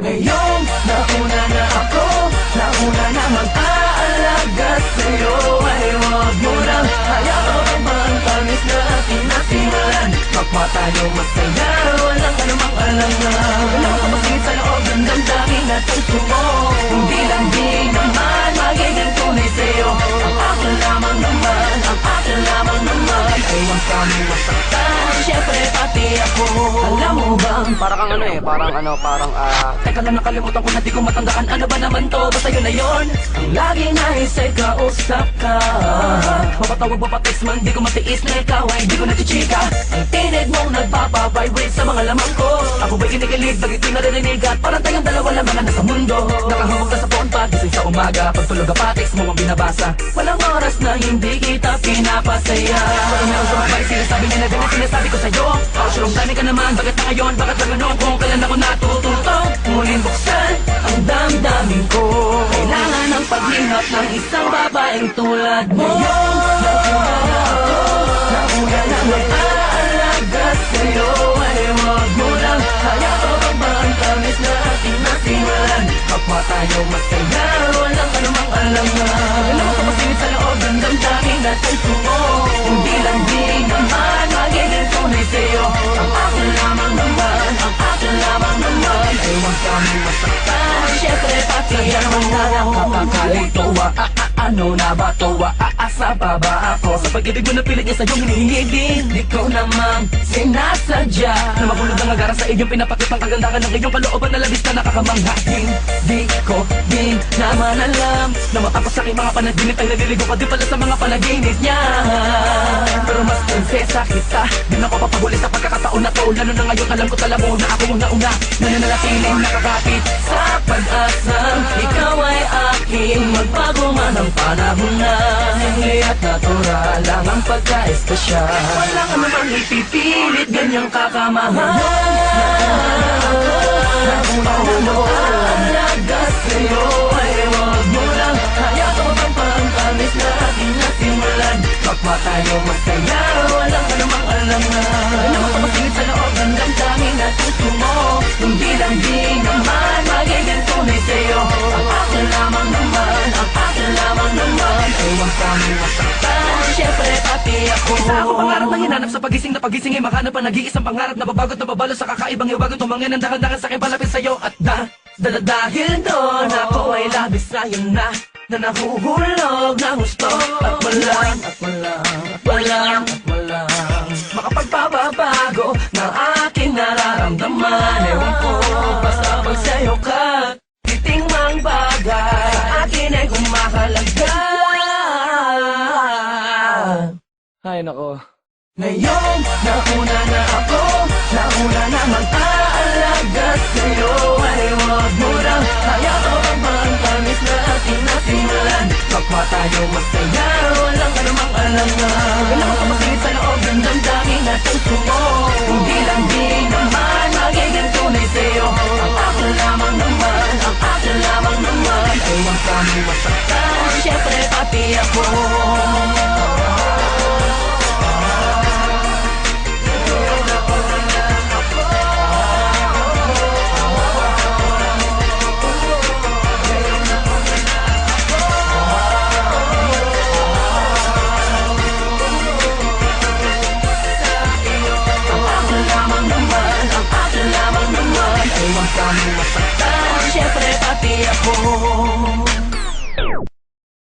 Ngayong nauna na ako, nauna na mag-aalaga sa'yo, ay huwag mo nang hayaan pa ang tamis na ating nasimulan. Kapwa tayo masaya, walang anumang alangan. Walang kamasingit sa loob ng damdamin at puso mo. Hindi lang di naman magiging tunay sa'yo. Ang akin lamang naman, ang akin lamang naman, ay huwag kami masaktan, syempre pati ako. Alam mo bang, Parang teka lang, nakalimutan ko na di ko matandaan. Ano ba naman to? Basta yun na yun. Ang lagi nais ay kausap ka. Mapatawag mo pa text man, di ko matiis na ikaw ay di ko nachichika. Ang tinig mong nagpapavibrate sa mga lamang ko. Ako ba'y kinikilig, bagay ko'y naririnig at parang tayong dalawa lang mga nasa mundo. Nakahawag na sa phone pag gising sa umaga. Pagtulog ka pa, text mo ang binabasa. Walang oras na hindi kita pinapasaya. Walang meron sa mga sinasabi niya na din ang sinasabi ko sa'yo. Sure, dami ka naman, bakit na ngayon? Bakit na ganun? Kung kailan ako natututong muling buksan ang damdamin ko. Kailangan ng paghihap ng isang babaeng tulad mo. Nauna na mag-aalaga sa'yo, ay huwag mo lang hayaan pa ang tamis na ating nasimulan. Kapwa tayo masaya, walang anumang alangan. Walang kamasingit sa loob ng damdamin at puso mo. Hindi lang di naman magiging tunay sa'yo. Ang akin lamang naman, ang akin lamang naman, ay huwag kami masaktan, syempre pati ako. Nakakalito, ano na ba to? Aasa pa ba ako? Sa pag-ibig mo na pilit niya sa'yong hinihigin. Di ko namang sinasadya na mabulog ang agara sa iyong pinapakit ng kagandahan ng iyong kalooban na labis na nakakamanghain. Di ko din naman alam na matapos sa aking mga panaginip ay naliligo pa din pala sa mga panaginip niya. Pero mas prinsesa kita, di na ko papahuli sa pagkakataon na to. Lalo na ngayon alam ko tala mo na ako yung nauna na nananatiling nakakapit sa pag-asang ikaw ay aking magbago man ang panahon na hingli at natural lang ang pagka-espesyal. Walang anumang ipipilit, ganyang kakamahal. Nauna na mag-aalaga sa'yo, ay huwag mo lang hayaan pa ang tamis na ating nasimulan. Kapwa tayo masaya, walang anumang alangan. Walang kamasingit sa loob ng damdamin at puso mo. Hindi lang di naman magiging tunay sa'yo. Ang akin lamang naman, ang akin lamang naman, ay huwag kami masaktan, syempre pati ako. Isa ako pangarap na hinanap sa pagising na pagising ay makahanap ang nag-iisang pangarap na babagot na babalo sa kakaibang iwagan. Tumangin ang dahan-dahan sa aking palapit sa'yo at dahil doon ako ay labis sa'yo na nahuhulog ng gusto. At walang makapagpapabago ng aking nararamdaman. Ewan ko, basta pag sa'yo ka titing mang bagay sa akin ay kumahalaga. Ay nako. Ngayon, nauna na ako, nauna na mag-aalaga sa'yo, ay huwag mo lang hayaan pa ang tamis na ating nasimulan. Kapwa tayo masaya, walang anumang alangan. Walang kamasingit sa loob ng damdamin at puso mo. Hindi lang di naman magiging tunay sa'yo. Ang akin lamang naman, ang akin lamang naman, ay huwag kami masaktan, syempre pati ako. Huwag kami masaktan.